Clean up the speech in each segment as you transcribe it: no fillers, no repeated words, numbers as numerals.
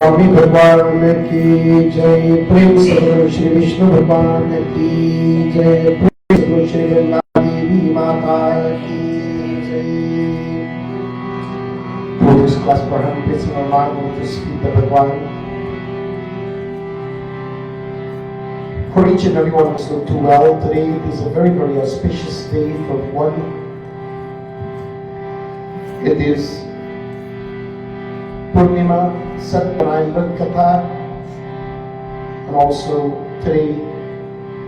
स्वामी भगवान की जय। प्रेम से बोलो श्री विष्णु भगवान की जय। प्रेम से बोलो श्री गंगा देवी माता की जय। For this class for him, placing our mind on this feet of Bhagwan. For each and every one of us look too well today. It is a very, very auspicious day for one. It is Purnima, Satyanarayana Katha, and also today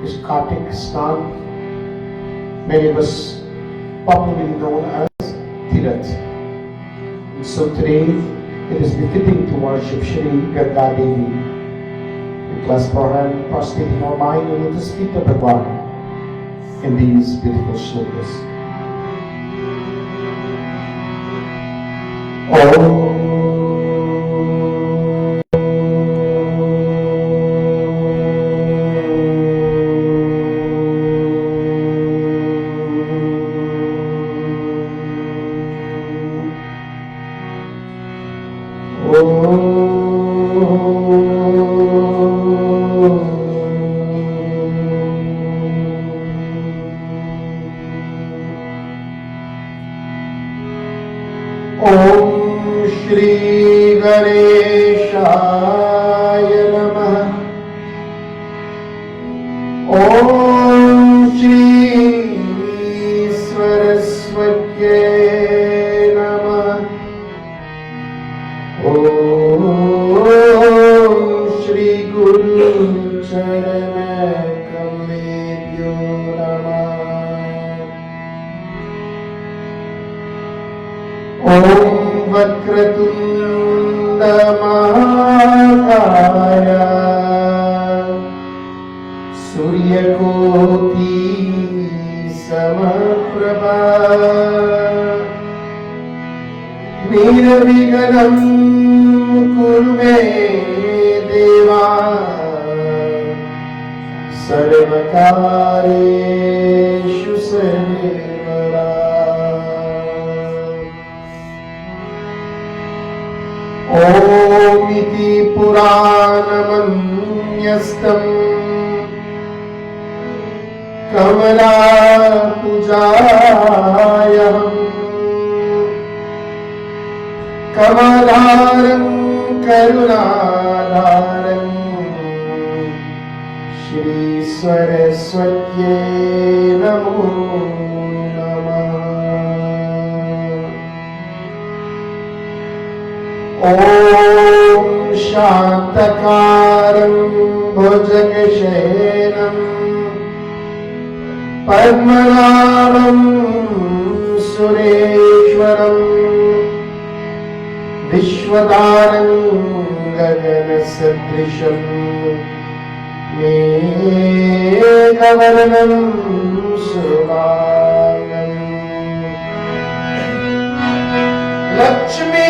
is Kartik Snan, many of us popularly known as Tirath. And so today it is befitting to worship Shri Ganga Devi. We clasp our hand, prostrating our mind on the feet of Bhagwan in these beautiful shlokas. Om Shri Ganeshaya Namah. Om Shri Saraswatye Namah. Om Shri Guru Charana Kamledyo Namah. Om Vakratunda Mahakaya Suryakoti Samaprabha Nirviganam Kurme Deva Sarvakareshu Sarvara. Om iti puranamanyastam kamala pujayam kamalaram karunadaram Shri Saraswatye namo namah. Om Shantakaram Bhujagashenam Padmanabam Sureshwaram Vishwadaram Gaganasadrisham Meghavarnam Subhagam Lakshmi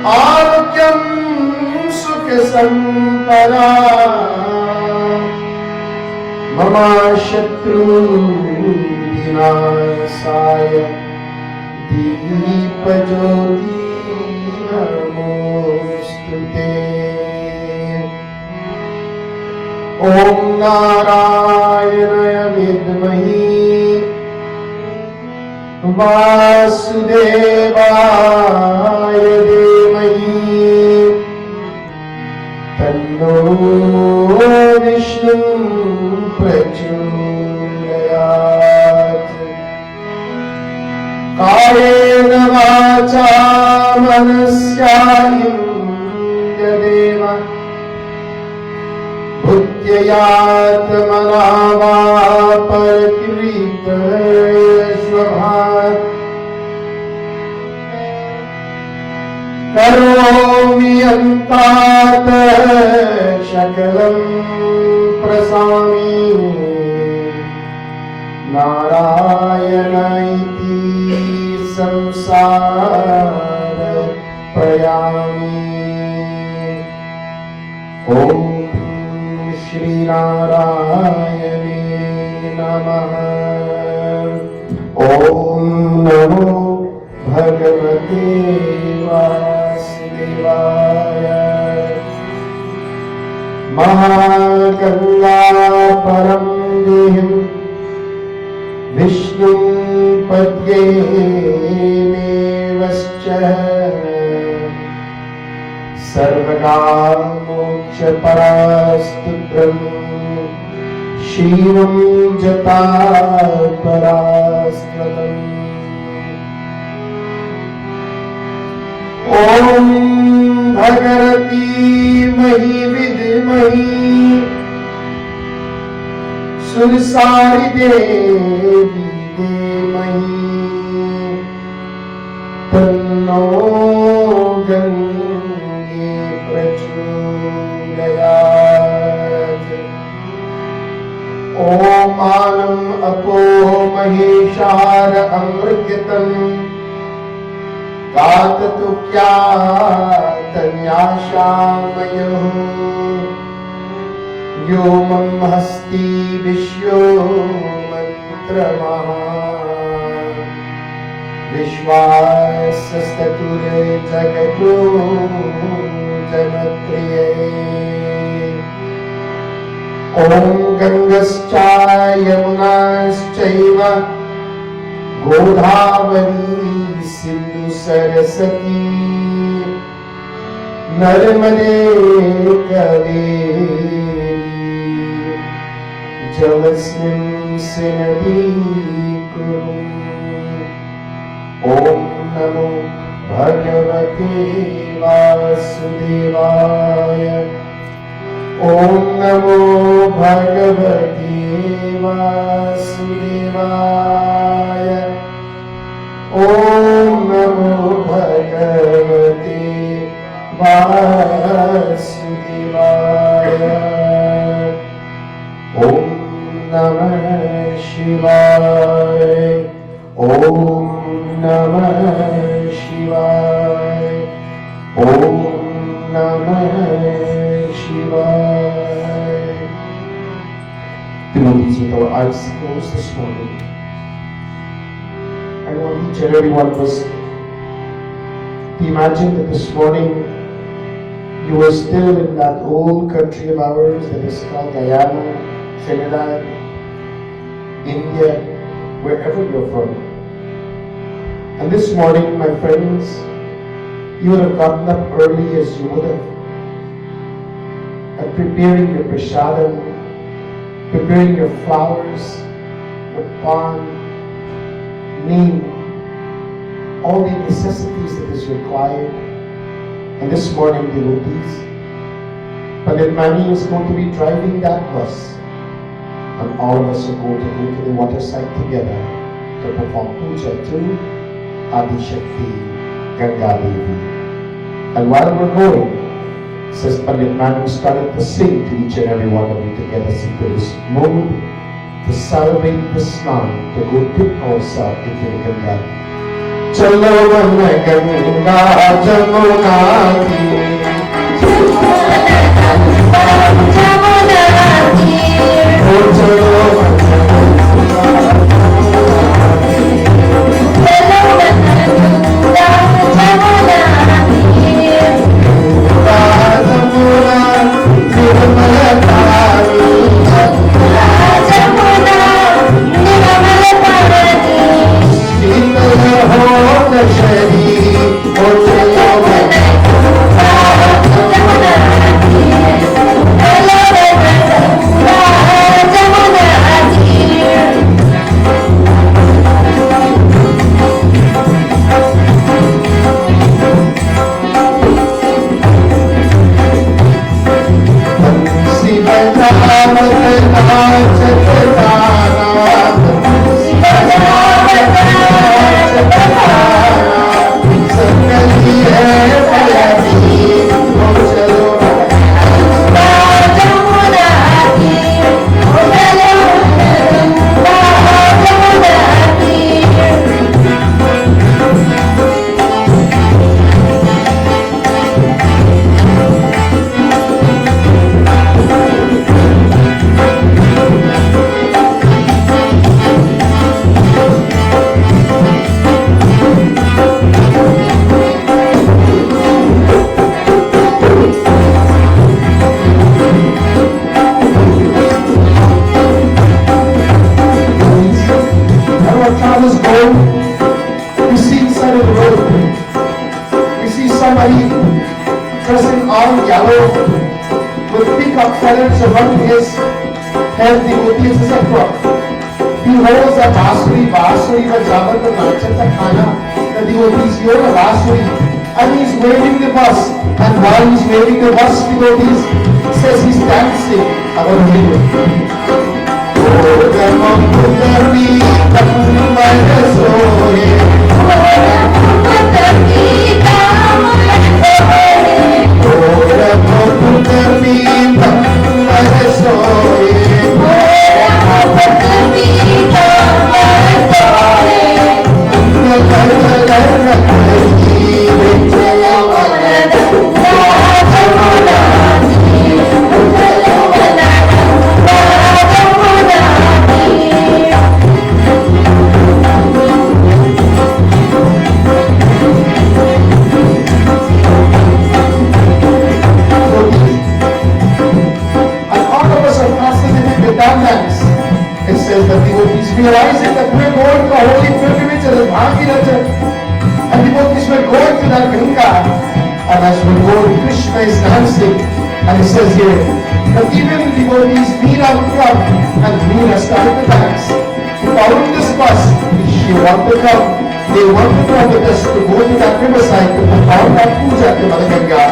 Arogyam Sukha Sampara Mama Shatru Vinasaya Deepa Jyoti Namostute. Om Narayanaya Vidmahi Vasudevaya Dhimahi Tanno Vishnu Prachodayat. Kayena vacha manasyayendeva Bhutyayatmana va parakrita svabhat. Karomi antat shakalam prasami Narayana iti samsara prayami. Om Shri Narayane Namah. Om Namo भगवते वासुदेवाय। महागंगा परम देहिं विष्णुं पद्येमेवश्च सर्वकामोक्षपरास्तुत्रं शिवं जटापरास्त्रतम्। ॐ भगवती मही विद्महि सुरसारि देवी धीमहि तन्नो गंगे प्रचोदयात्। ॐ आनम् अपो महेशार अमृतम् गातु क्या तन्याशामयोः यो मम हस्ति विश्वो मंत्रमा विश्वासस्तुर्जगतो जनप्रिये। ॐ गंगश्च यमुनाश्चैव गोदावरी सिंधु सरस्वती नर्मदे कावेरी जलस्मिन् सन्निधिं कुरु। ॐ नमो भगवते वासुदेवाय। ॐ नमो भगवते वासुदेवाय। ॐ नमो भगवते वासुदेवाय। ॐ नमः शिवाय। ॐ नमः शिवाय। ॐ नमः शिवाय। Devotees, with our eyes closed this morning, I want each and every one of us to imagine that this morning you are still in that old country of ours that is called Guyana, Trinidad, India, wherever you're from. And this morning, my friends, you would have gotten up early as you would have, and preparing your prasadam, preparing your flowers, your pan, neem, all the necessities that is required. And this morning, devotees, Pandit Mani is going to be driving that bus, and all of us are going to go to the waterside together to perform puja to Adi Shakti Ganga Devi. And while we're going, says Pandit Mani started to sing to each and every one of you to get us into this mood to celebrate the snan, to go dip ourselves into the Ganga. Chalo mana Ganga Jamuna ki, oh chalo Hello. somebody dressing all yellow with peacock feathers around his head, devotees is a crook. He holds a basuri bajavat the nachata khana, the devotees hear a basuri, and he's waving the bus. And while he's waving the bus, devotees says he's dancing about him. It says that devotees realizing that we're going to a holy pilgrimage and and devotees were going to that Ganga, and as we're going, Krishna is dancing, and it says here that even the devotees Meera would come, and Meera started to dance. Following this bus, she wanted to come. They wanted to come with us to go to that riverside to perform that puja to Mother Ganga.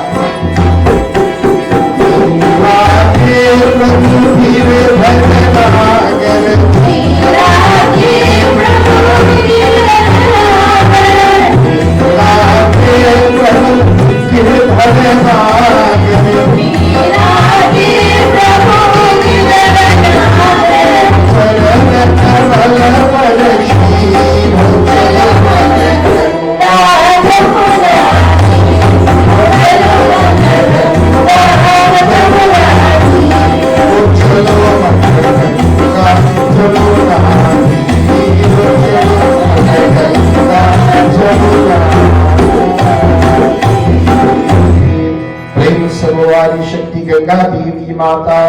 शक्ति गंगा देवी माता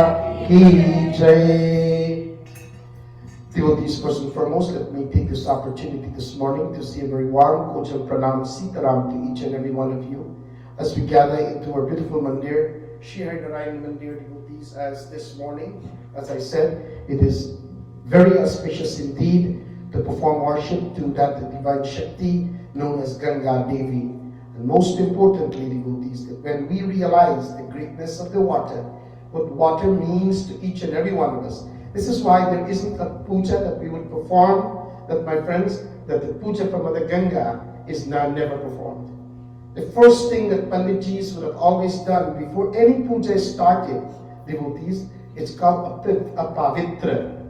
की जय. Devotees, first and foremost, let me take this opportunity this morning to say a very warm Kojal Pranam Sitaram to each and every one of you as we gather into our beautiful Mandir, Shri Harinarayan Mandir devotees. As this morning, as I said, it is very auspicious indeed to perform worship to that divine Shakti known as Ganga Devi. And most importantly, devotees, that when we realize the greatness of the water, what water means to each and every one of us, this is why there isn't a puja that we would perform, that my friends, that the puja from Mother Ganga is now never performed. The first thing that Panditjis would have always done before any puja is started, devotees, it's called a pavitra.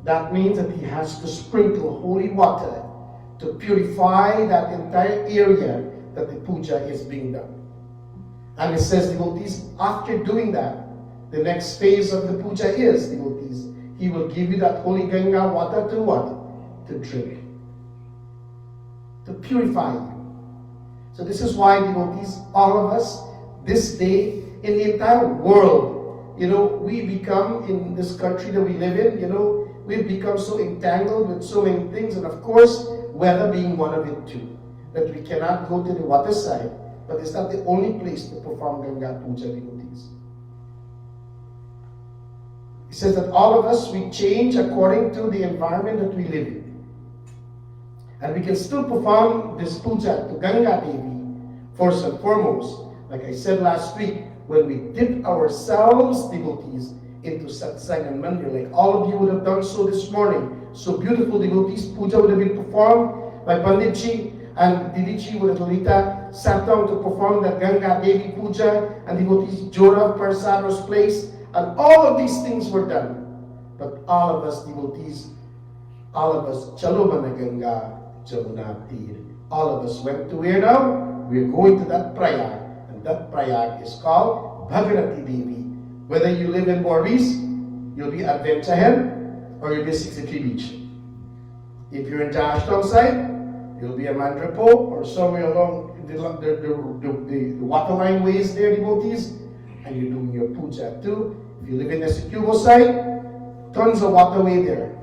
That means that he has to sprinkle holy water to purify that entire area that the puja is being done. And it says, devotees, after doing that, the next phase of the puja is, devotees, he will give you that holy Ganga water to what? To drink. To purify you. So this is why, devotees, all of us, this day, in the entire world, we become, in this country that we live in, we've become so entangled with so many things, and of course, weather being one of it too. That we cannot go to the water side, but it's not the only place to perform Ganga Puja, devotees. It says that all of us, we change according to the environment that we live in. And we can still perform this puja to Ganga Devi, first and foremost, like I said last week, when we dip ourselves, devotees, into satsang and mandir, like all of you would have done so this morning. So beautiful, devotees, puja would have been performed by Panditji, and Didiji would have Lalita sat down to perform the Ganga Devi Puja, and devotees Jora Prasad was placed, and all of these things were done. But all of us devotees, all of us, Chalo Mana Ganga, Jamuna Tir, all of us went to where now? We're going to that Prayag, and that Prayag is called Bhagirati Devi. Whether you live in Boris, you'll be at Ventahen, or you'll be at 63 Beach. If you're in Ashton side, you'll be a Mandrapo or somewhere along the waterline ways there, devotees, and you're doing your puja too. If you live in the Secubo side, tons of waterway there.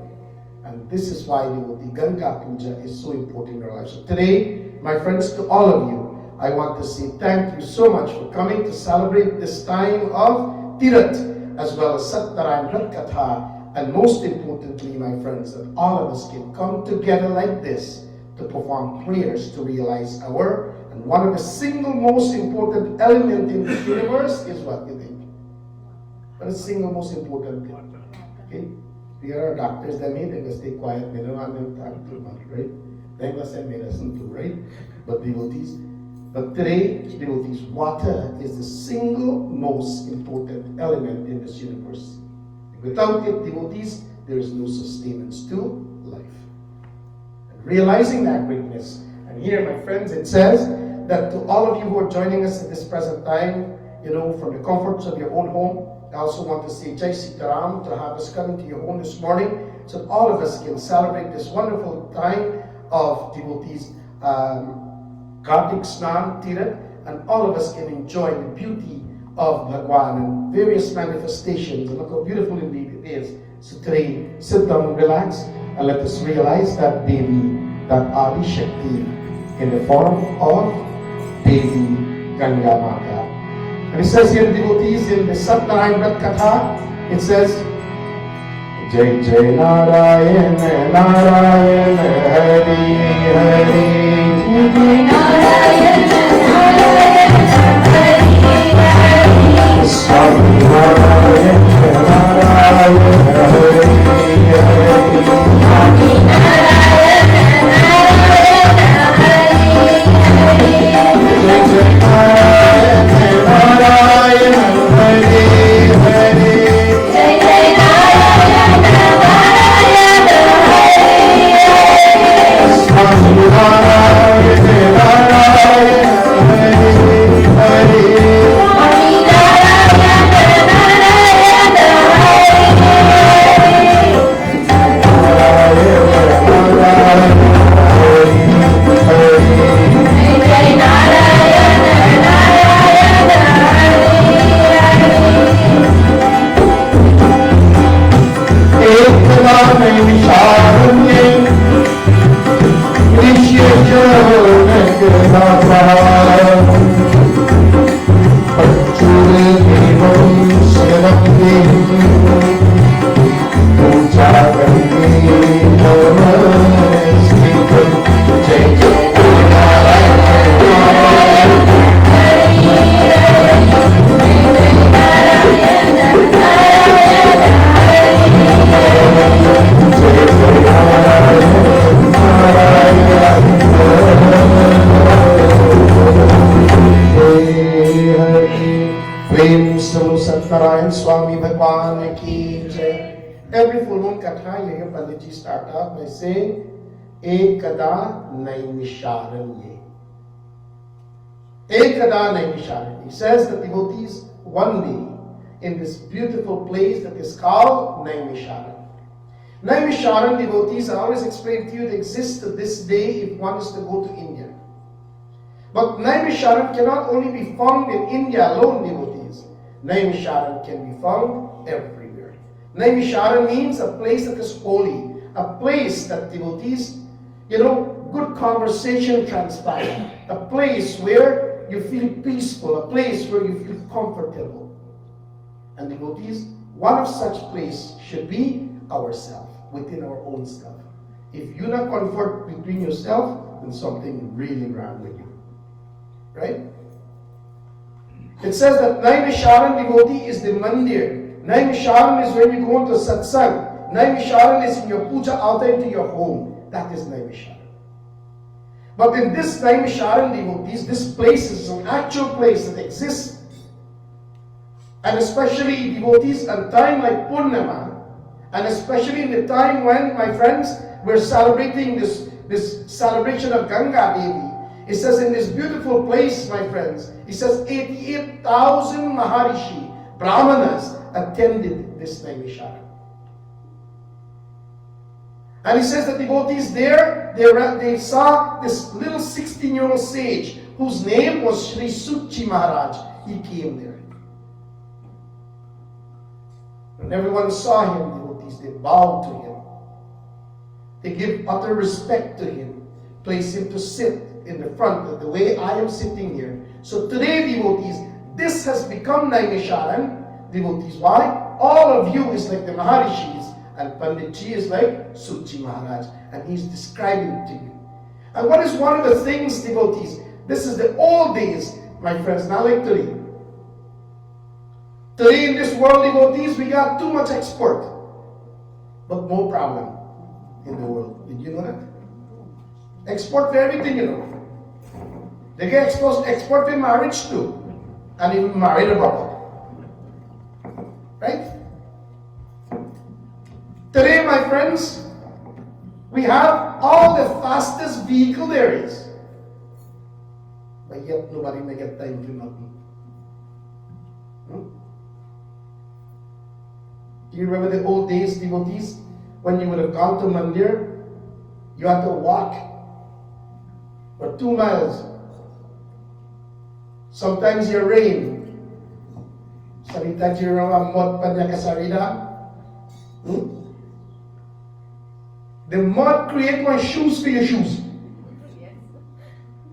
And this is why, devotee, Ganga Puja is so important in our lives. So today, my friends, to all of you, I want to say thank you so much for coming to celebrate this time of Tirath as well as Satnarayan Vrat Katha. And most importantly, my friends, that all of us can come together like this to perform prayers to realize our, and one of the single most important element in the universe is what you think? What is the single most important thing? Okay? We are doctors, they made us stay quiet, they don't want them to talk too much, right? They must have made us too, right? But devotees, but today, devotees, water is the single most important element in this universe. Without it, devotees, there is no sustenance to life. And realizing that greatness, and here, my friends, it says that to all of you who are joining us at this present time, from the comforts of your own home, I also want to say Jai Sitaram to have us come into your home this morning, so that all of us can celebrate this wonderful time of devotees, Kartik Snan, Tirath, and all of us can enjoy the beauty of Bhagwan and various manifestations, and look how beautiful indeed it is. So today, sit down and relax, and let us realize that Devi, that Adi Shakti, in the form of Devi Ganga Mata. And it says here, devotees, in the Satnarayan Vrat Katha, it says, Jai Jai Narayan, Narayan, Hari Hari, Jai Narayan, Narayan, Hari Hari, Swami Narayan, Narayan, Hari Hari, Swami Narayan, Narayan, Hari Hari, Jai Jai Narayan, Narayan, Hari Hari, Jai Jai Narayan, Narayan, Hari Hari, Swami Narayan, Narayan, Hari Hari. Swami Bhagwan ki jai. Every full moon katha, you hear Panditji start off by saying, Ekada Naimisharanye. Ekada Naimisharanye. He says that devotees one day in this beautiful place that is called Naimisharan. Naimisharan devotees, I always explain to you, they exist to this day if one is to go to India. But Naimisharan cannot only be found in India alone, devotees. Naimisharan can be found everywhere. Naimisharan means a place that is holy, a place that devotees, good conversation transpire, a place where you feel peaceful, a place where you feel comfortable. And devotees, one of such place should be ourselves, within our own self. If you not comfort between yourself, then something really wrong with you. Right? It says that Naimisharan devotee is the mandir. Naimisharan is when you go into satsang. Naimisharan is in your puja altar into your home. That is Naimisharan. But in this Naimisharan devotees, this place is an actual place that exists. And especially devotees at a time like Purnima, and especially in the time when, my friends, we're celebrating this celebration of Ganga Devi. It says in this beautiful place, my friends, it says 88,000 Maharishi, Brahmanas, attended this Naimisharan. And he says that devotees there, they saw this little 16-year-old sage whose name was Sri Suchi Maharaj. He came there. When everyone saw him, devotees, they bowed to him. They give utter respect to him, place him to sit, in the front, the way I am sitting here. So today, devotees, this has become Naimisharan, devotees. Why? All of you is like the Maharishis, and Panditji is like Sutji Maharaj, and he's describing to you. And what is one of the things, devotees? This is the old days, my friends, not like today. Today in this world, devotees, we got too much export, but more problem in the world. Did you know that? Export for everything, you know. They get export in marriage too, and even married abroad. Right? Today, my friends, we have all the fastest vehicle there is, but yet nobody may get time to nothing. Do you remember the old days, devotees, when you would have gone to Mandir? You had to walk for 2 miles. Sometimes you rain. Salita jiro ang mud pa niya kasarida. The mud create more shoes for your shoes.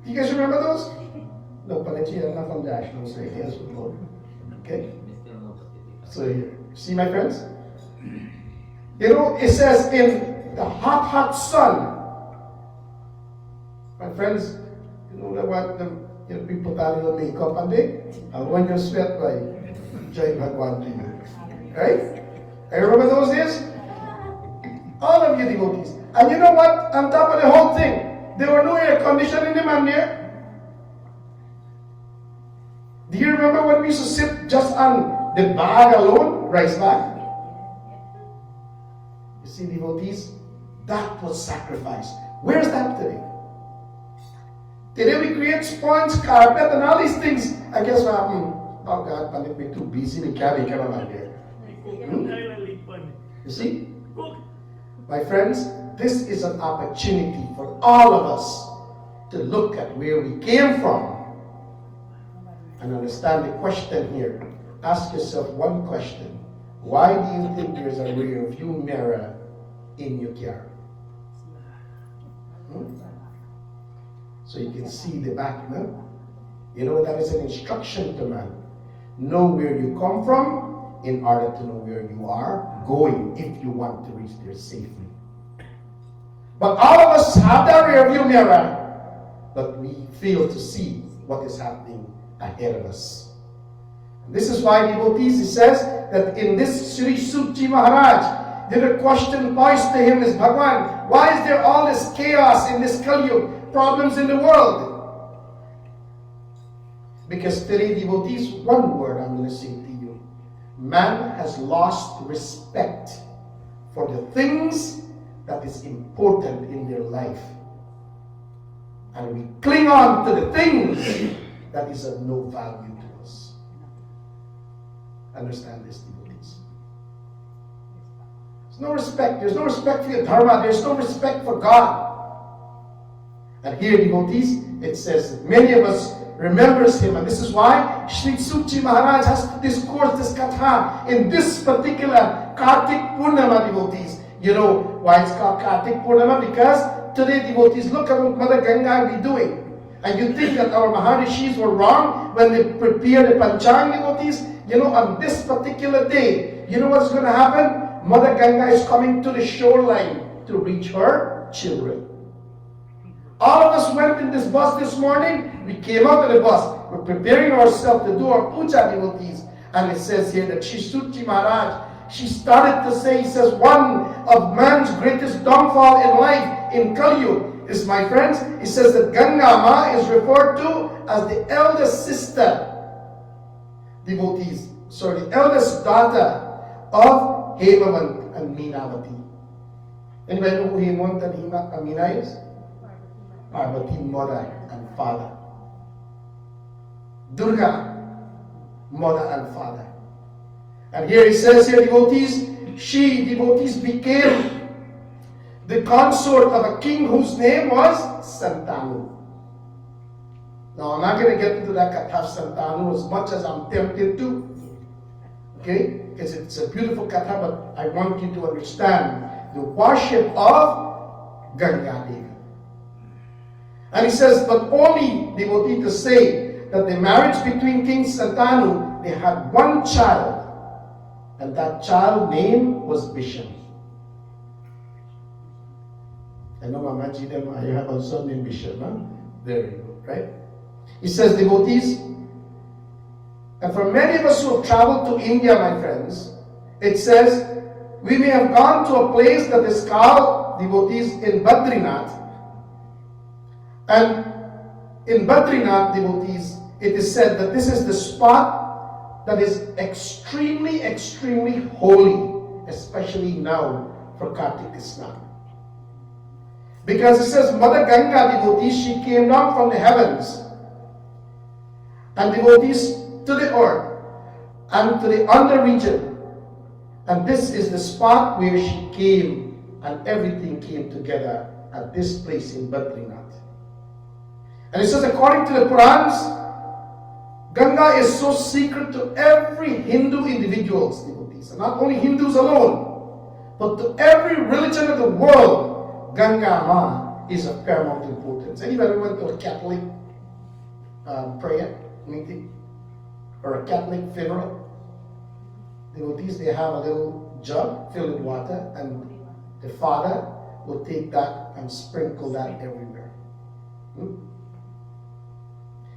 Do you guys remember those? No, Palachi, I'm not from the National Stadium. Okay? So here, see my friends? You know, it says in the hot, hot sun. My friends, you know what the people put on makeup and when you sweat by Jai Bhagwan to you. Right? I remember those days? All of you devotees. And you know what? On top of the whole thing, there were no air conditioning in the mandir. Do you remember when we used to sit just on the bag alone? Rice bag? You see, devotees, that was sacrifice. Where's that today? Today we create sponge, carpet, and all these things. I guess what happened? Oh God, Pandit, we're too busy. We can't come out here. You see? My friends, this is an opportunity for all of us to look at where we came from and understand the question here. Ask yourself one question. Why do you think there's a rear view mirror in your car? So you can see the back, no? You know, that is an instruction to man. Know where you come from in order to know where you are going if you want to reach there safely. But all of us have that rear view mirror, but we fail to see what is happening ahead of us. And this is why, devotees, it says that in this Sri Sutji Maharaj, the question posed to him is, Bhagwan, why is there all this chaos in this Kali Yuga? Problems in the world? Because today, devotees, one word I'm going to say to you. Man has lost respect for the things that is important in their life. And we cling on to the things that is of no value to us. Understand this, devotees. There's no respect. There's no respect for your dharma. There's no respect for God. And here, devotees, it says that many of us remembers him, and this is why Sri Sutji Maharaj has to discourse this katha in this particular Kartik Purnima, devotees. You know why it's called Kartik Purnima? Because today, devotees, look at what Mother Ganga be doing. And you think that our Maharishis were wrong when they prepared the Panchang, devotees? You know, on this particular day, you know what's going to happen? Mother Ganga is coming to the shoreline to reach her children. All of us went in this bus this morning. We came out of the bus. We're preparing ourselves to do our puja, devotees. And it says here that Sri Sutji Maharaj, she started to say, he says, one of man's greatest downfall in life, in Kali Yuga, is, my friends, he says that Ganga Ma is referred to as the eldest sister, devotees. Sorry, the eldest daughter of Hemavant and Meenavati. Anybody know who Hemavant and Meena is? Parvati, mother and father. Durga, mother and father. And here he says here, devotees, she, devotees, became the consort of a king whose name was Santanu. Now, I'm not going to get into that katha of Santanu as much as I'm tempted to. Okay? Because it's a beautiful katha, but I want you to understand the worship of Ganga Devi. And he says, but only devotee to say that the marriage between King Santanu, they had one child, and that child name was Bisham. I know Mamaji, you have a son named Bisham, huh? There you go, right? He says, devotees, and for many of us who have traveled to India, my friends, it says, we may have gone to a place that is called, devotees, in Badrinath. And in Badrinath, devotees, it is said that this is the spot that is extremely, extremely holy, especially now for Kartik Isnan. Because it says, Mother Ganga, devotees, she came down from the heavens, and devotees to the earth, and to the under region. And this is the spot where she came, and everything came together at this place in Badrinath. And it says, according to the Purans, Ganga is so secret to every Hindu individuals, devotees. And not only Hindus alone, but to every religion of the world, Ganga Ma is of paramount importance. Anybody went to a Catholic prayer meeting? Or a Catholic funeral? Devotees, they have a little jug filled with water, and the father will take that and sprinkle that everywhere.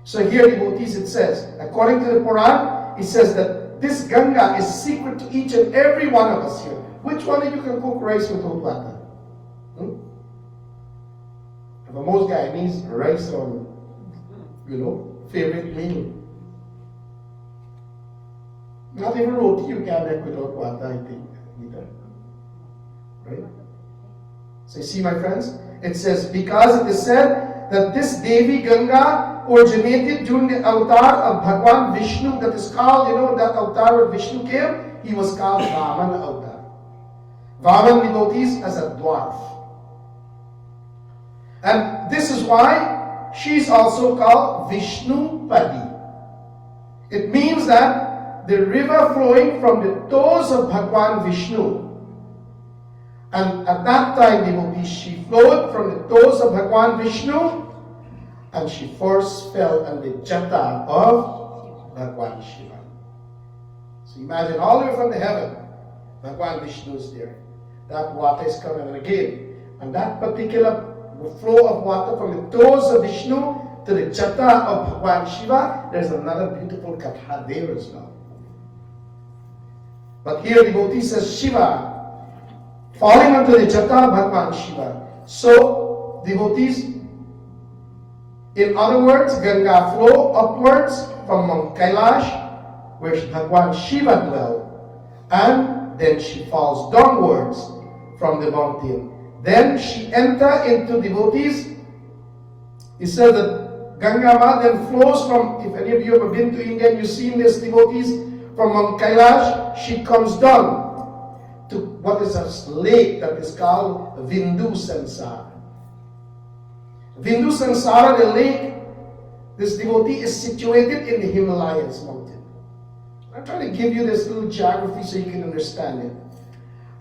So here, devotees, it says, according to the Quran, it says that this Ganga is secret to each and every one of us here. Which one of you can cook rice with hot water? For most Guyanese, rice on, favorite meal. Not even roti you can make without water, I think, either. Right? So you see, my friends, it says, because it is said that this Devi Ganga originated during the avatar of Bhagwan Vishnu, that is called, that avatar where Vishnu came, he was called Vaman avatar. Vaman, devotees, as a dwarf. And this is why she is also called Vishnu Padi. It means that the river flowing from the toes of Bhagwan Vishnu. And at that time, devotees, she flowed from the toes of Bhagwan Vishnu, and she first fell on the jata of Bhagwan Shiva. So imagine all the way from the heaven, Bhagwan Vishnu is there. That water is coming again. And that particular flow of water from the toes of Vishnu to the jata of Bhagwan Shiva, there's another beautiful katha there as well. But here devotee says Shiva, falling onto the jata of Bhagwan Shiva. So devotees, in other words, Ganga flow upwards from Mount Kailash, where Bhagwan Shiva dwelled, and then she falls downwards from the mountain. Then she enters into devotees. He said that Ganga Ma then flows from, if any of you have been to India and you've seen this, devotees, from Mount Kailash, she comes down to what is a lake that is called Vindu Sansara. Vindu Sansara, the lake, this devotee is situated in the Himalayas mountain. I'm trying to give you this little geography so you can understand it.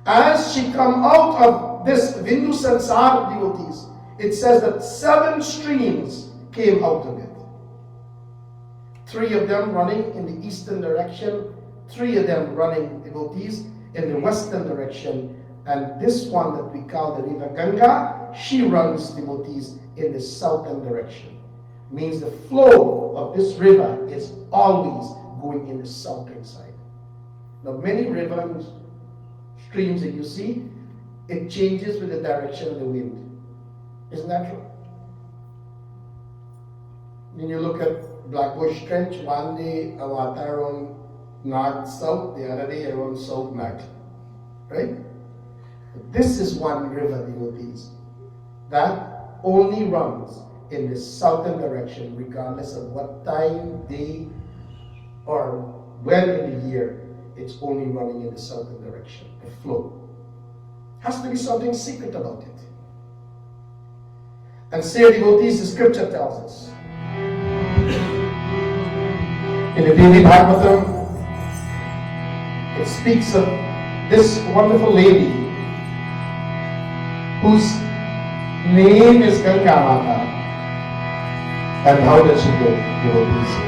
As she comes out of this Vindu Sansara, devotees, it says that 7 streams came out of it. 3 of them running in the eastern direction, 3 of them running, devotees, in the western direction, and this one that we call the river Ganga, she runs, devotees, in the southern direction. Means the flow of this river is always going in the southern side. Now many rivers, streams that you see, it changes with the direction of the wind. Isn't that true? When you look at Blackbush Trench, one day a water around north-south, the other day around south-north. Right? This is one river, devotees, that only runs in the southern direction, regardless of what time, day, or when in the year, it's only running in the southern direction, the flow. Has to be something secret about it. And say, devotees, the scripture tells us. In the Devi Bhagavatam, it speaks of this wonderful lady whose name is Ganga Mata. And how does she go? Devotees.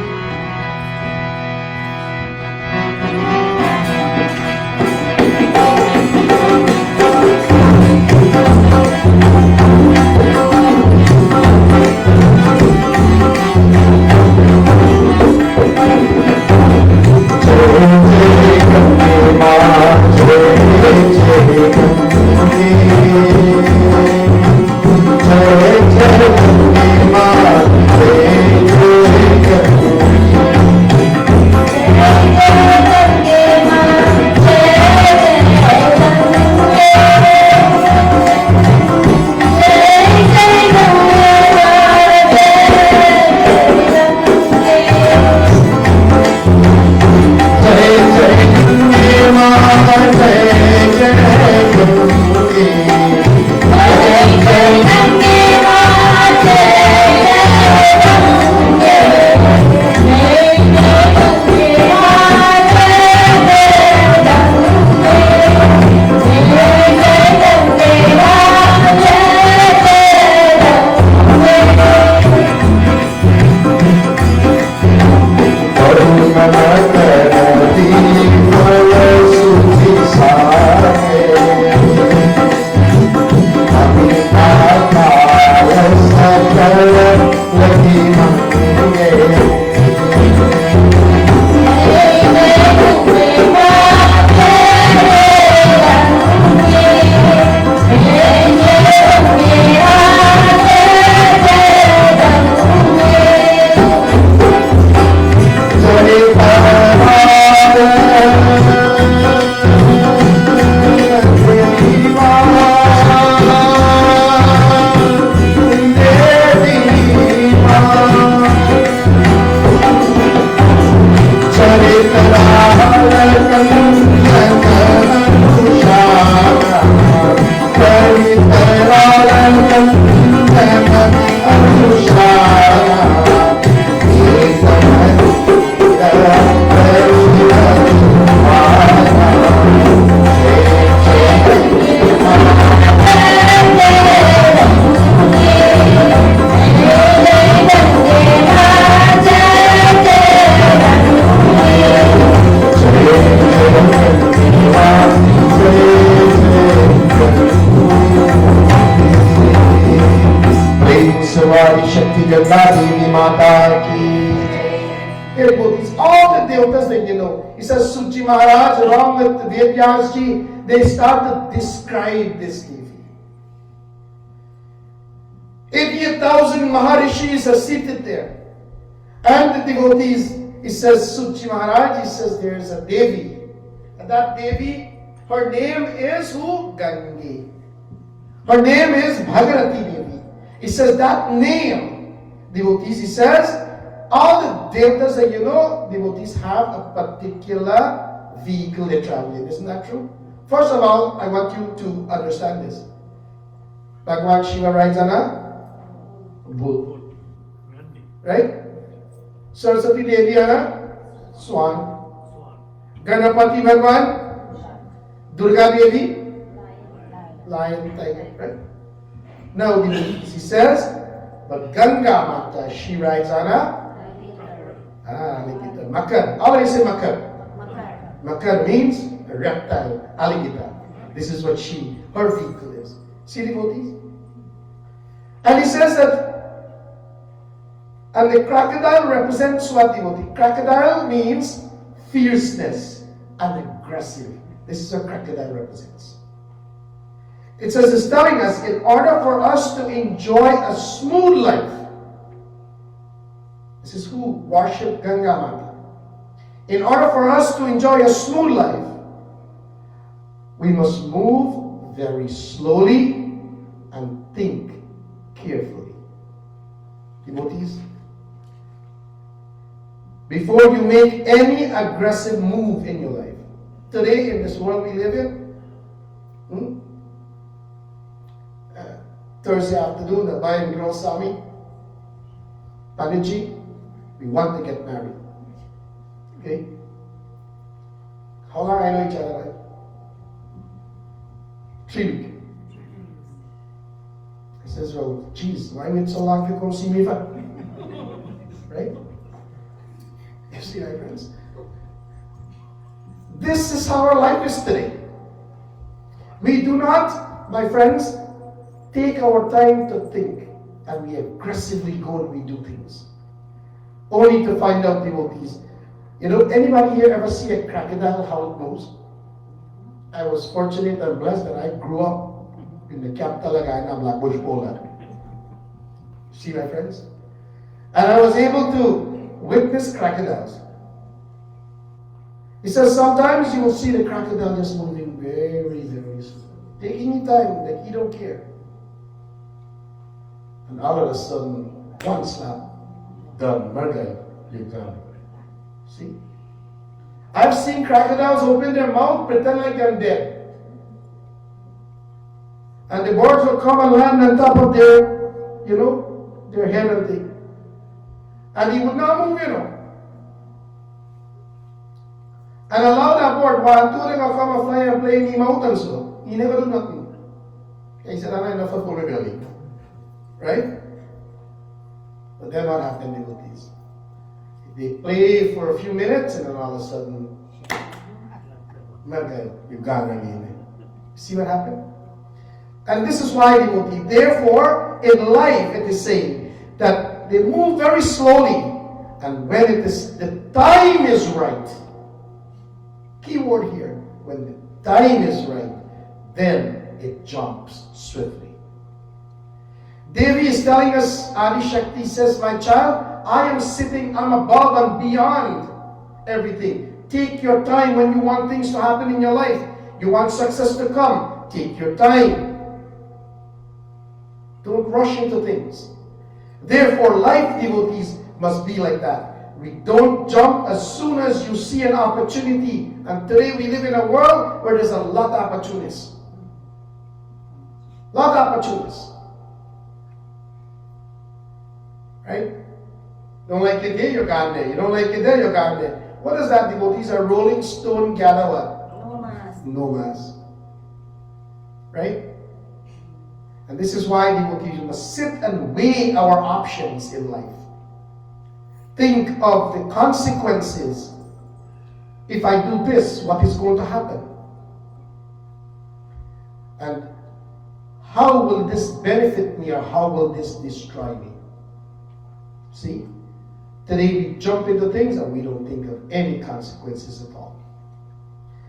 All the devatas that you know. He says Suchi Maharaj along with Vedyasji, they start to describe this Devi. 80,000 Maharishis are seated there. And the devotees, he says Suchi Maharaj, he says there is a Devi. And that Devi, her name is who? Gange. Her name is Bhagirati Devi. He says that name, devotees, he says, all the devatas that you know, devotees have a particular vehicle they travel in. Isn't that true? First of all, I want you to understand this. Bhagwan Shiva rides on a bull. Right? Saraswati Devi on a swan. Ganapati Bhagwan, Durga Devi, lion, tiger. Right? Now, he says, but Ganga Mata, she rides on a alligator. Makar. How do you say makar? Makar means a reptile, alligator. This is what her vehicle is. See, devotees? And he says that, and the crocodile represents what, devotee? Crocodile means fierceness and aggressive. This is what crocodile represents. It says, it's telling us, in order for us to enjoy a smooth life, this is who worship Ganga Mata. In order for us to enjoy a smooth life, we must move very slowly and think carefully. Devotees, before you make any aggressive move in your life, today in this world we live in, Thursday afternoon, the boy and girl saw me, Panditji, we want to get married. Okay? How long I know each other, right? 3 weeks. He says, well, geez, why wait so long to come see me? See, my friends? This is how our life is today. We do not, my friends, take our time to think, and we aggressively go and we do things, only to find out devotees. You know, anybody here ever see a crocodile, how it moves? I was fortunate and blessed that I grew up in the capital of Blackbush, Poland. See, my friends? And I was able to witness crocodiles. He says sometimes you will see the crocodile just moving very, very slow, taking your time, like he don't care. And all of a sudden, one slap, done, murder, you're gone. See? I've seen crocodiles open their mouth, pretend like they're dead. And the birds will come and land on top of their, their head and thing. And he would not move, And allow that bird, while two of them will come and fly and play in the mountains, so he never do nothing. He said, I'm enough for my belly. Right? But then what happened, devotees? They play for a few minutes and then all of a sudden, you're gone again. See what happened? And this is why, devotee, therefore, in life it is saying that they move very slowly, and when it is the time is right, key word here, when the time is right, then it jumps swiftly. Devi is telling us, Adi Shakti says, my child, I am sitting, I'm above and beyond everything. Take your time when you want things to happen in your life. You want success to come, take your time. Don't rush into things. Therefore, life, devotees, must be like that. We don't jump as soon as you see an opportunity. And today we live in a world where there's a lot of opportunities. Lot of opportunities. Right? Don't like it here, you're gone there. You don't like it there, you're gone there. What is that, devotees? A rolling stone gather what? No mass. No mass. Right? And this is why, devotees, we must sit and weigh our options in life. Think of the consequences. If I do this, what is going to happen? And how will this benefit me, or how will this destroy me? See? Today we jump into things and we don't think of any consequences at all.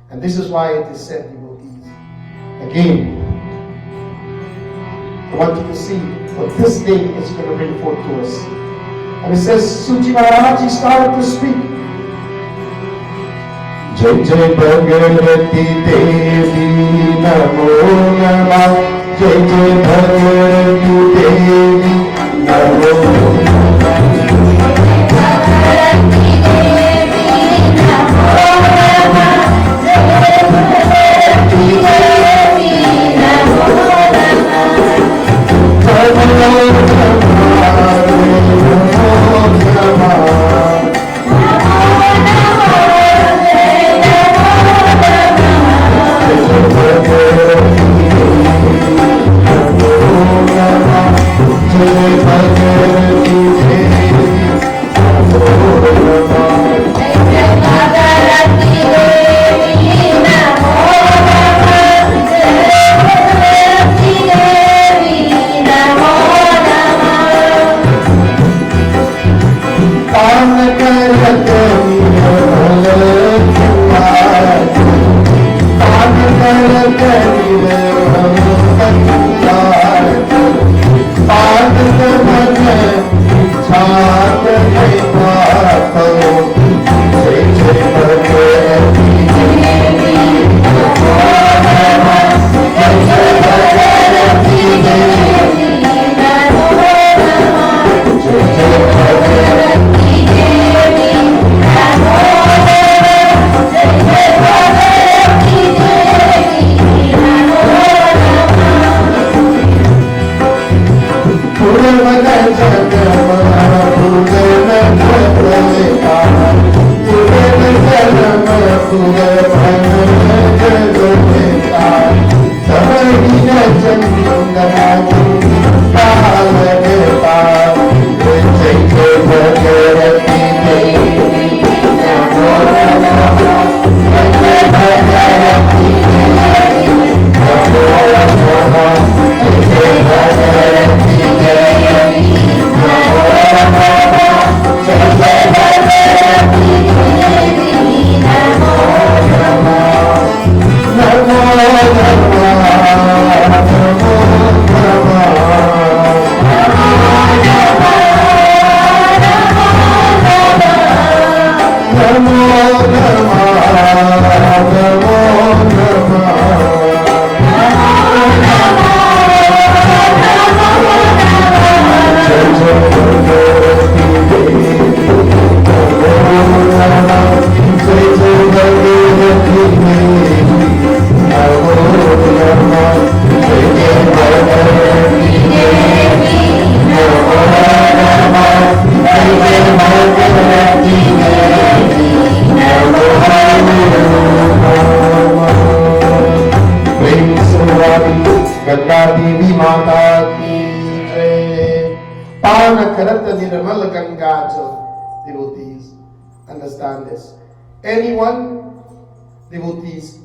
And this is why it is said, devotees. Again, I want you to see what this day is going to bring forth to us. And it says, Suji Maharaji started to speak. Jai Jai Bhagavati Devi Namo Namah. Jai Jai Bhagavati Devi Namo Namah. Pura Ganga Devi माता की जय. पावन करत निर्मल Ganga jal. Devotees, understand this. Anyone, devotees,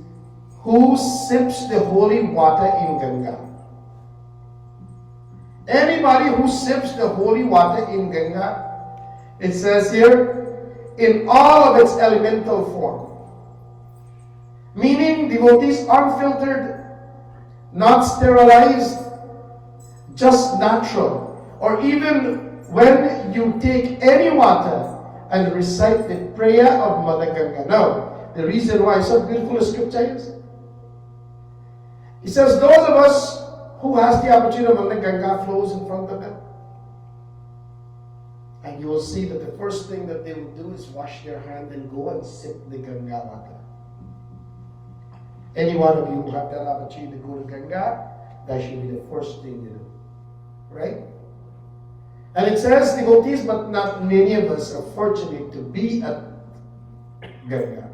who sips the holy water in Ganga, anybody who sips the holy water in Ganga, it says here, in all of its elemental form, meaning devotees unfiltered, not sterilized, just natural. Or even when you take any water and recite the prayer of Mother Ganga. Now, the reason why so beautiful the scripture is, it says those of us who has the opportunity of Mother Ganga flows in front of them. And you will see that the first thing that they will do is wash their hand and go and sip the Ganga water. Any one of you who have that opportunity to go to Ganga, that should be the first thing you do. Right? And it says, devotees, but not many of us are fortunate to be at Ganga.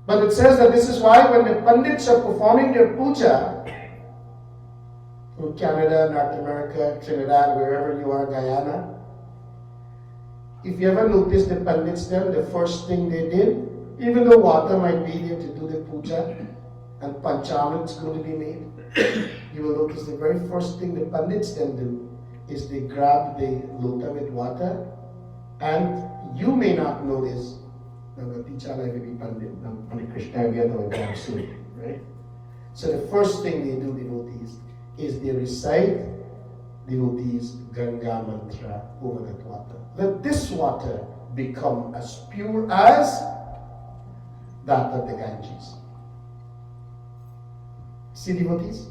But it says that this is why when the Pandits are performing their puja, in Canada, North America, Trinidad, wherever you are, Guyana, if you ever notice the Pandits then, the first thing they did, even though water might be there to do the puja, and panchamrit is going to be made, you will notice the very first thing the Pandits then do is they grab the lota with water, and you may not know this, right? So the first thing they do, devotees, is they recite devotees Ganga mantra over that water. Let this water become as pure as that of the Ganges. See, devotees?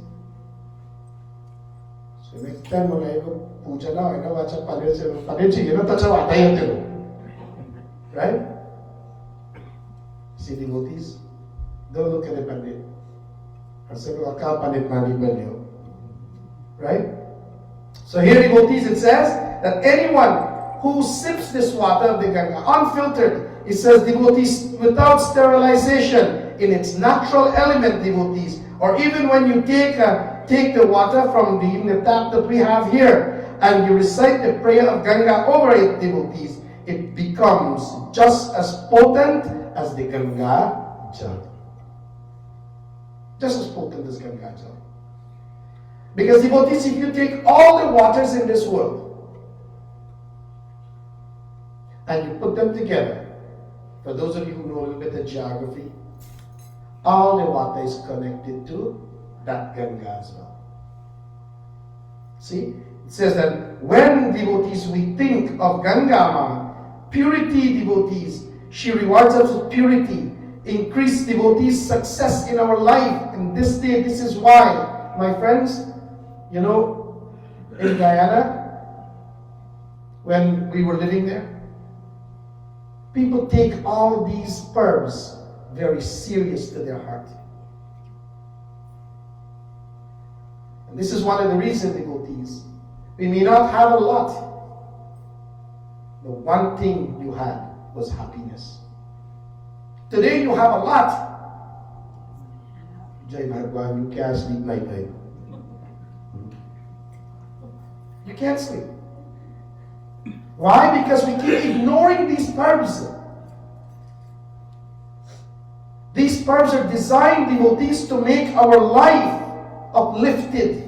So next time when I go puja na, I know what's a panechi, you know, that's what I have to do. Right? See, devotees? Don't look at the pandit. And say, waka pandit mani banyo. Right? So here, devotees, it says that anyone who sips this water of the Ganga, unfiltered, it says, devotees, without sterilization, in its natural element, devotees, or even when you take the water from the tap that we have here, and you recite the prayer of Ganga over it, devotees, it becomes just as potent as the Ganga Jal. Just as potent as Ganga Jal. Because devotees, if you take all the waters in this world, and you put them together, for those of you who know a little bit of geography, all the water is connected to that Ganga as well. See? It says that when devotees, we think of Ganga Ma, purity devotees, she rewards us with purity, increase devotees' success in our life. And this day, this is why, my friends, you know, in Guyana, when we were living there, people take all these verbs very serious to their heart. And this is one of the reasons, devotees, we may not have a lot, but one thing you had was happiness. Today you have a lot. Jai Bhagwan, you can't sleep night time. You can't sleep. Why? Because we keep ignoring these verbs. These verbs are designed, devotees, to make our life uplifted.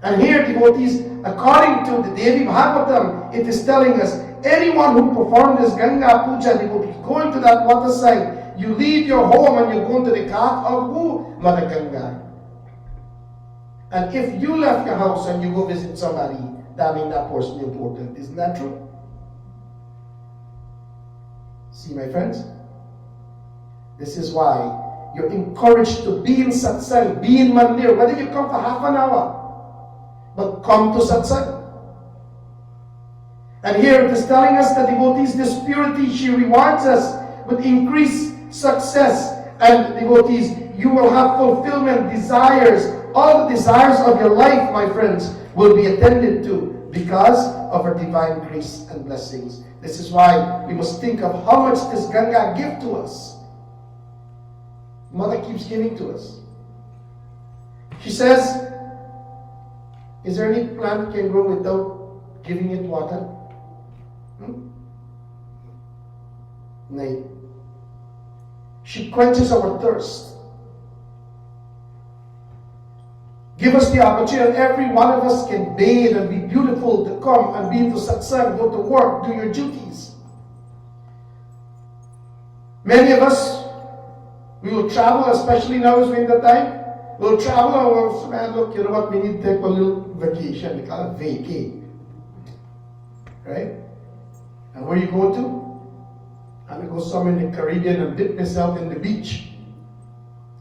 And here, devotees, according to the Devi Bhagavatam, it is telling us, anyone who performed this Ganga Puja, devotees, going to that water side, you leave your home and you go into the ghat of who? Mother Ganga. And if you left your house and you go visit somebody, that means that person is important. Isn't that true? See, my friends? This is why you're encouraged to be in satsang, be in mandir, whether you come for half an hour, but come to satsang. And here it is telling us that devotees, this purity, she rewards us with increased success. And devotees, you will have fulfillment, desires. All the desires of your life, my friends, will be attended to because of her divine grace and blessings. This is why we must think of how much this Ganga gives to us. Mother keeps giving to us. She says, is there any plant can grow without giving it water? Nay. She quenches our thirst. Give us the opportunity, and every one of us can bathe and be beautiful to come and be into satsang, go to work, do your duties. Many of us, we will travel, especially now as we're in the time. We'll travel and we'll say, man, look, you know what, we need to take a little vacation. We call it vacay. Right? And where you go to? I'm going to go somewhere in the Caribbean and dip myself in the beach.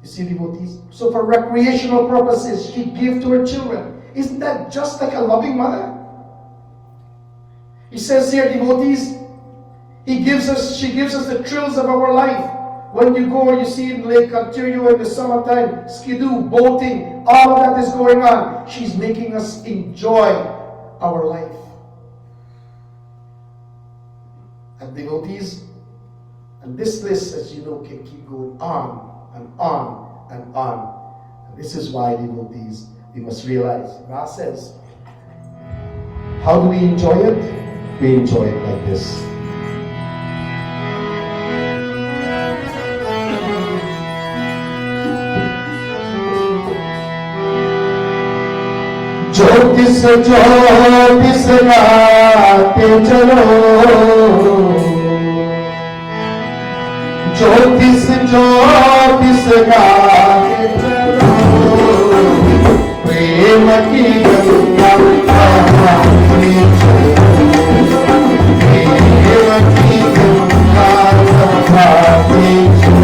You see, devotees? So for recreational purposes, she gives to her children. Isn't that just like a loving mother? He says here, devotees, she gives us the thrills of our life. When you go, you see in Lake Ontario in the summertime, skidoo, boating, all of that is going on. She's making us enjoy our life. And devotees, and this list, as you know, can keep going on and on and on. And this is why, devotees, we must realize, God says, how do we enjoy it? We enjoy it like this. ज्योतिष ज्योतिष गाते चलो, ज्योतिष ज्योतिष गाते चलो, प्रेम की गंगा बहाते चलो, प्रेम की गंगा बहाते चलो।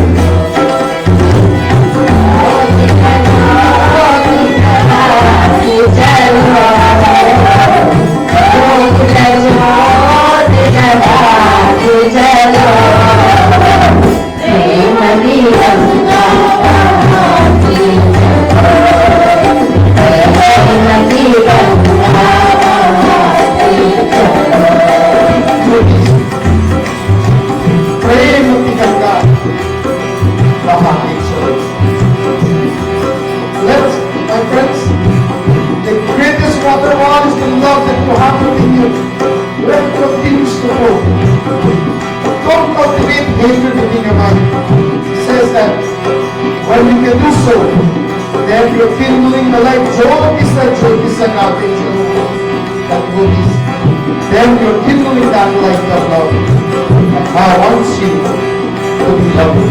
Then you're kindling that light of love. And God wants you to be loved.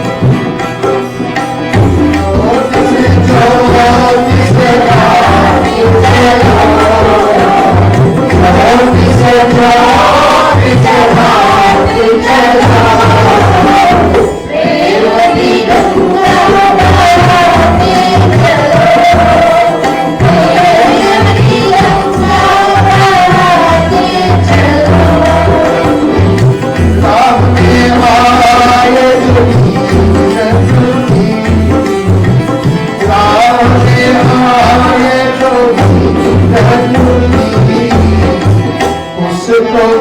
Go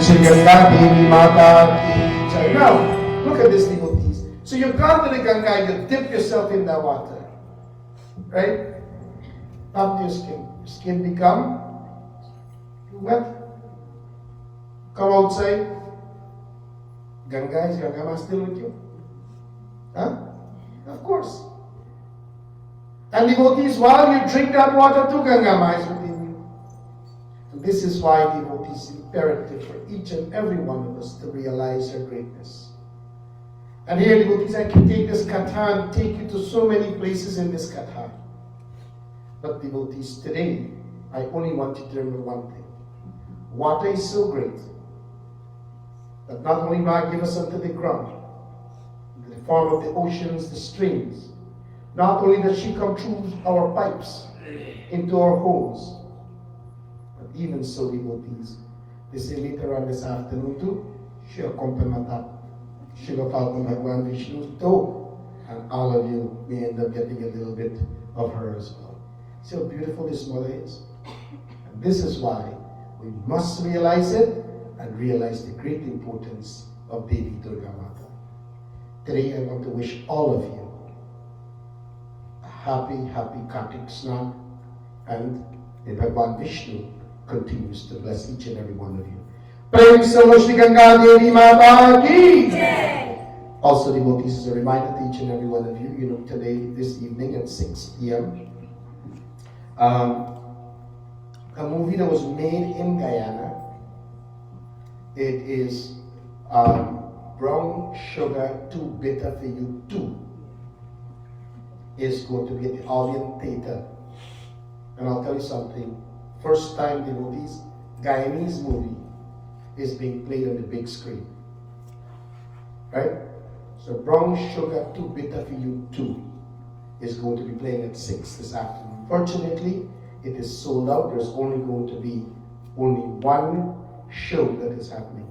Shri Ganga Devi Mata Ki Jai. Now, look at this, devotees. So you've gone to the Ganga, you dip yourself in that water. Right? Up to your skin. Your skin become wet. Come outside. Ganga, is Ganga Ma still with you? Huh? Of course. And devotees, while you drink that water too, Ganga Ma is within you. And this is why, devotees, it's imperative for each and every one of us to realize our greatness. And here, devotees, I can take this katha and take you to so many places in this katha. But devotees, today, I only want you to remember one thing. Water is so great that not only will give us unto the ground, in the form of the oceans, the streams, not only does she come through our pipes into our homes, but even so, devotees, they say later on this afternoon too, she'll complement up. She'll Falcon Bhagwan Vishnu too, and all of you may end up getting a little bit of her as well. See how beautiful this mother is? And this is why we must realize it and realize the great importance of Devi Durga Mata. Today I want to wish all of you a happy Kartik Snan, and may Bhagwan Vishnu continues to bless each and every one of you. Prem Salo Shri Ganga Devi Mata Ki Jai. Also, devotees, as a reminder to each and every one of you, today, this evening at 6 p.m., a movie that was made in Guyana. It is Brown Sugar Too Bitter for You 2. Is going to be at the Albion Theatre. And I'll tell you something, first time, devotees, Guyanese movie is being played on the big screen. Right? So Brown Sugar Too Bitter for You 2 is going to be playing at 6 this afternoon. Fortunately, it is sold out. There's only going to be only one show that is happening.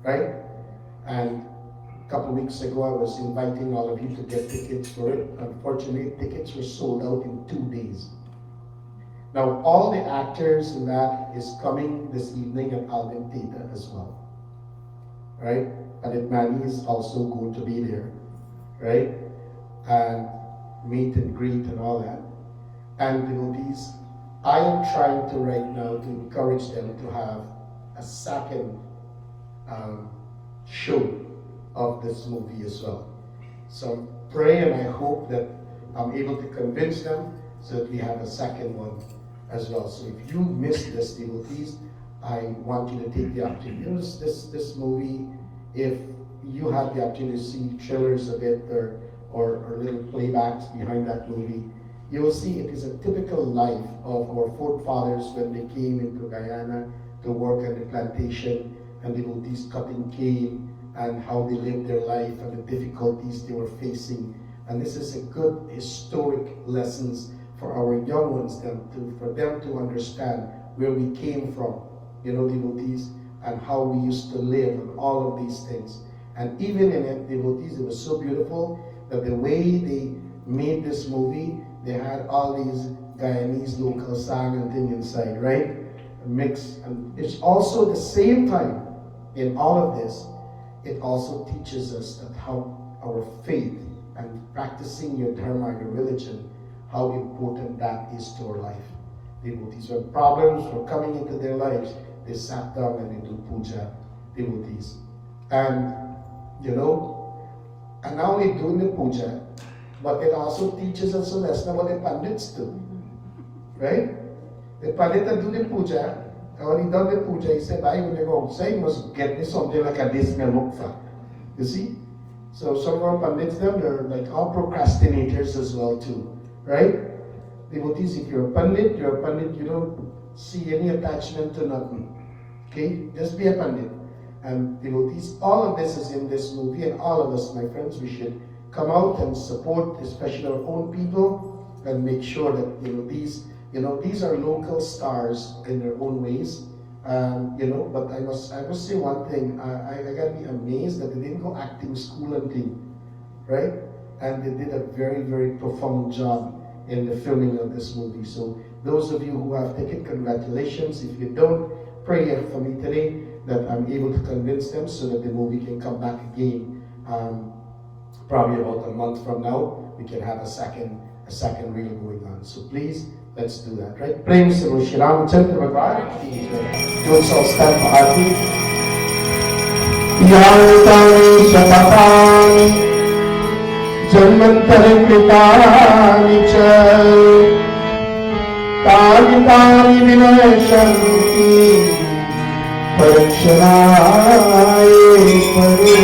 Right? And a couple of weeks ago, I was inviting all of you to get tickets for it. Unfortunately, tickets were sold out in 2 days. Now, all the actors in that is coming this evening at Alvin Theatre as well. Right? And Manny is also going to be there. Right? And meet and greet and all that. And devotees, I am trying to right now to encourage them to have a second show of this movie as well. So pray and I hope that I'm able to convince them so that we have a second one as well. So if you missed this, devotees, I want you to take the opportunity. This movie, if you have the opportunity to see trailers of it or little playbacks behind that movie, you will see it is a typical life of our forefathers when they came into Guyana to work at the plantation, and devotees cutting cane, and how they lived their life and the difficulties they were facing. And this is a good historic lessons for our young ones, for them to understand where we came from, devotees, and how we used to live and all of these things. And even in it, devotees, it was so beautiful that the way they made this movie, they had all these Guyanese local song and thing inside, right? Mix. And it's also the same time in all of this, it also teaches us that how our faith and practicing your dharma, your religion, how important that is to our life. Devotees, when problems were coming into their lives, they sat down and they do puja, devotees. And, and not only doing the puja, but it also teaches us a lesson what the pandits do. Right? The pandit do the puja, and when he done the puja, he said, when you go outside, you must get me something like a dismal mukfa. You see? So some of our pandits, they're like all procrastinators as well too. Right? Devotees, if you're a pandit, you don't see any attachment to nothing. Okay? Just be a pandit. And devotees, all of this is in this movie, and all of us, my friends, we should come out and support, especially our own people, and make sure that these are local stars in their own ways. But I must say one thing. I gotta be amazed that they didn't go acting school and thing, right? And they did a very, very profound job in the filming of this movie. So those of you who have taken, congratulations. If you don't, pray for me today that I'm able to convince them so that the movie can come back again. Probably about a month from now, we can have a second reel going on. So please, let's do that, right? Praise the Lord. Shri Ramachandra Bhagavan ki jai. You also stand for our feet. Yantani Shatapani Janmantari Pitani Cha Tani Tani Vinashanti Parikshanaye Pari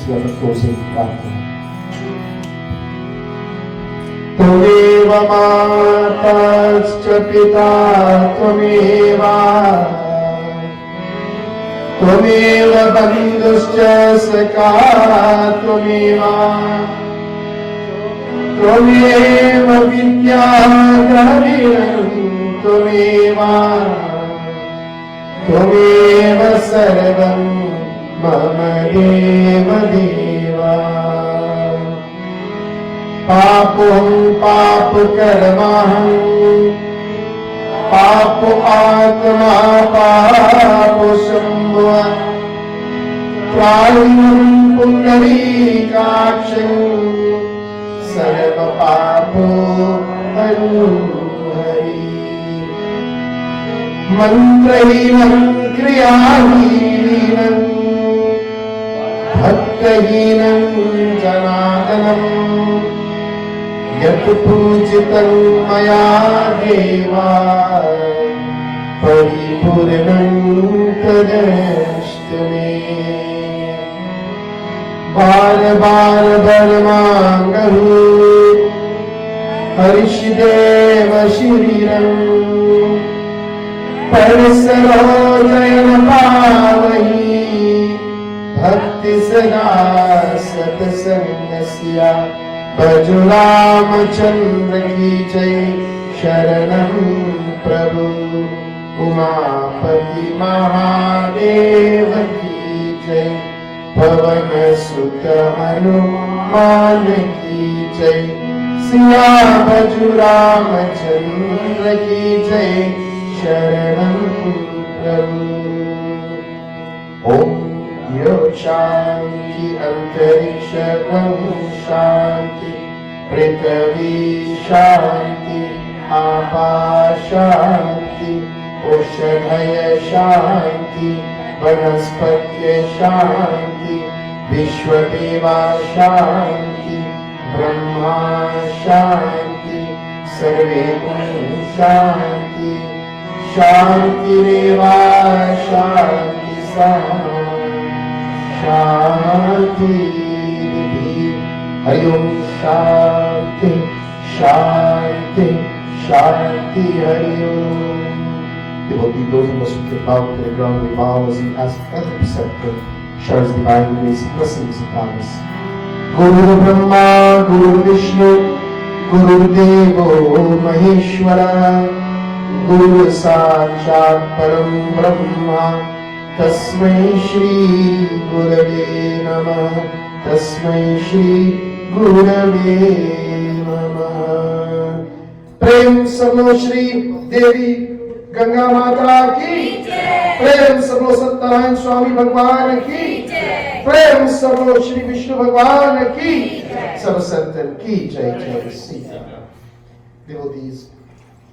we have a closing प्रार्थना. त्वमेव माताश्च पिता त्वमेव त्वमेव बन्धुश्च सखा त्वमेव त्वमेव विद्याधरिणं त्वमेव त्वमेव सर्वं मम देव देव. पापों पाप कर्माहं पाप आत्मा पाप संभव त्वायं पुंडरीकाक्षं सर्व पापो हरि. मंत्रहीनं क्रियाहीनं भक्तहीनं जनार्दनं यत् पूजितं मया देवा परिपूर्णं तदस्तु मे. बार बार वर मांगहु हरिषदेव शरीरं परसरोजन पावहि भक्ति सदा सत्संगस्या. भजो रामचंद्र की जय शरणं प्रभु उमापति महादेव की जय. पवन सुत हनुमान की जय. सिया भजो रामचंद्र की जय शरणं प्रभु. ओम यो शांति अंतरिक्ष शांति पृथ्वी शांति आकाश शांति औषधय शांति वनस्पत्य शांति विश्वदेवा शांति ब्रह्मा शांति सर्वे शांति शांतिरेवा शांति शांति. हरि ओम शांति शांति शांति. Hari Om. Devotee, those of us who get bowed to the ground, we bow as we ask every preceptor showers divine grace, blessings upon us. Guru Brahma, Guru Vishnu, Guru Devo Maheshwara, Guru Sakshat Param Brahma, Tasmai Shri Gurave Namah, Tasmai Shri Gurave Namah. प्रेम सबलो श्री देवी गंगा माता की प्रेम सबलो सत्यनारायण स्वामी भगवान की प्रेम सबलो श्री विष्णु भगवान की सब संतन की जय जय Shri. Devotees,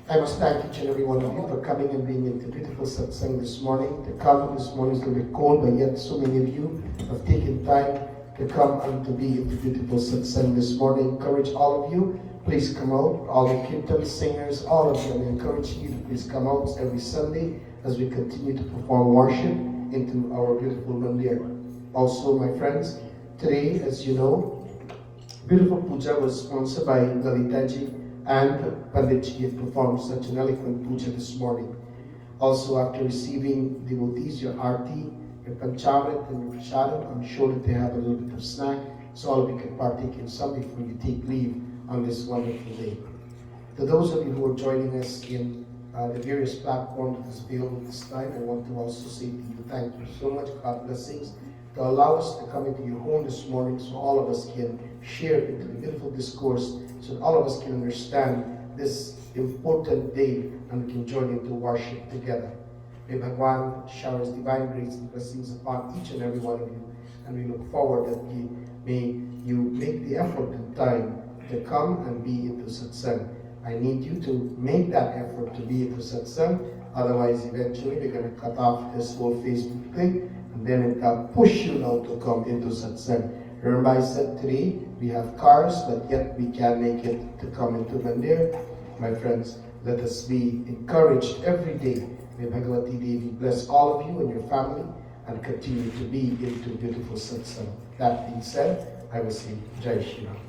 I must thank each and every one of you for coming and being in the beautiful satsang this morning. To come this morning is going to be cold, but yet so many of you have taken time to come and to be in the beautiful satsang this morning. Encourage all of you. Please come out. All the kirtan singers, all of them, I encourage you to please come out every Sunday as we continue to perform worship into our beautiful mandir. Also, my friends, today, as you know, beautiful puja was sponsored by Lalitaji and Panditji have performed such an eloquent puja this morning. Also, after receiving devotees, your arti, your panchamrit and your prasadam, I'm sure that they have a little bit of snack, so all of you can partake in some before you take leave on this wonderful day. To those of you who are joining us in the various platforms that is available this time, I want to also say to you, thank you so much. God blessings to allow us to come into your home this morning so all of us can share into the beautiful discourse, so that all of us can understand this important day and we can join into worship together. May Bhagwan showers divine grace and blessings upon each and every one of you, and we look forward that may you make the effort and time to come and be into satsang. I need you to make that effort to be into satsang, otherwise eventually we're going to cut off this whole Facebook thing and then it will push you now to come into satsang. Remember I said today we have cars but yet we can't make it to come into mandir. My friends, let us be encouraged every day. May Bhagavati Devi bless all of you and your family. and continue to be into beautiful success. That being said, I will say Jai Shri Ram.